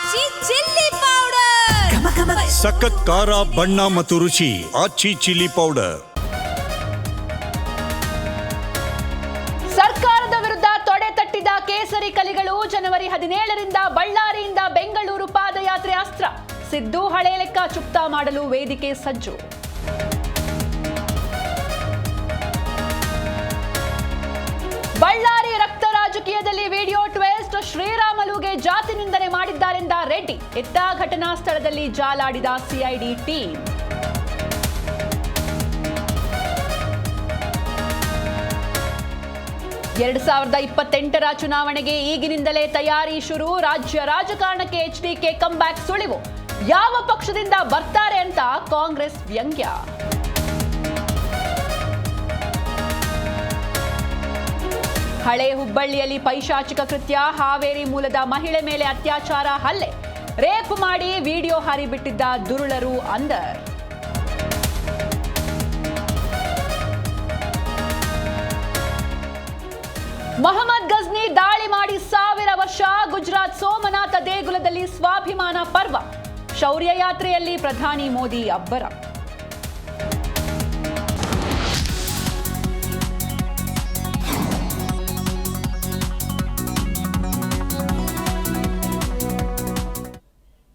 ಆಚಿ chilli powder ಸಖತ್ ಖಾರ ಬಣ್ಣ ಮತ್ತು ರುಚಿ ಆಚಿ ಚಿಲ್ಲಿ ಪೌಡರ್. ಸರ್ಕಾರದ ವಿರುದ್ಧ ತೊಡೆ ತಟ್ಟಿದ ಕೇಸರಿ ಕಲಿಗಳು. ಜನವರಿ 17ರಿಂದ ಬಳ್ಳಾರಿಯಿಂದ ಬೆಂಗಳೂರು ಪಾದಯಾತ್ರೆ ಅಸ್ತ್ರ. ಸಿದ್ದು ಹಳೆ ಲೆಕ್ಕ ಚುಕ್ತಾ ಮಾಡಲು ವೇದಿಕೆ ಸಜ್ಜು. ಬಳ್ಳಾರಿ ರಕ್ತ ರಾಜಕೀಯದಲ್ಲಿ ವಿಡಿಯೋ ಟ್ವಿಸ್ಟ್. ಶ್ರೀರಾಮುಲುಗೆ ಜಾತಿ ನಿಂದನೆ ಮಾಡಿದ್ದಾರೆಂದ ರೆಡ್ಡಿ. ಎತ್ತ ಘಟನಾ ಸ್ಥಳದಲ್ಲಿ ಜಾಲಾಡಿದ ಸಿಐಡಿ ಟೀಮ್. ಎರಡು 2028ರ ಚುನಾವಣೆಗೆ ಈಗಿನಿಂದಲೇ ತಯಾರಿ ಶುರು. ರಾಜ್ಯ ರಾಜಕಾರಣಕ್ಕೆ ಎಚ್ಡಿಕೆ ಕಮ್ಬ್ಯಾಕ್ ಸುಳಿವು. ಯಾವ ಪಕ್ಷದಿಂದ ಬರ್ತಾರೆ ಅಂತ ಕಾಂಗ್ರೆಸ್ ವ್ಯಂಗ್ಯ. ಹಳೆ ಹುಬ್ಬಳ್ಳಿಯಲ್ಲಿ ಪೈಶಾಚಿಕ ಕೃತ್ಯ. ಹಾವೇರಿ ಮೂಲದ ಮಹಿಳೆ ಮೇಲೆ ಅತ್ಯಾಚಾರ, ಹಲ್ಲೆ, ರೇಪ್ ಮಾಡಿ ವಿಡಿಯೋ ಹರಿಬಿಟ್ಟಿದ್ದ ದುರುಳರು ಅಂದರ್. ಮೊಹಮ್ಮದ್ ಗಜ್ನಿ ದಾಳಿ ಮಾಡಿ 1000 ವರ್ಷ. ಗುಜರಾತ್ ಸೋಮನಾಥ ದೇಗುಲದಲ್ಲಿ ಸ್ವಾಭಿಮಾನ ಪರ್ವ. ಶೌರ್ಯ ಯಾತ್ರೆಯಲ್ಲಿ ಪ್ರಧಾನಿ ಮೋದಿ ಅಬ್ಬರ.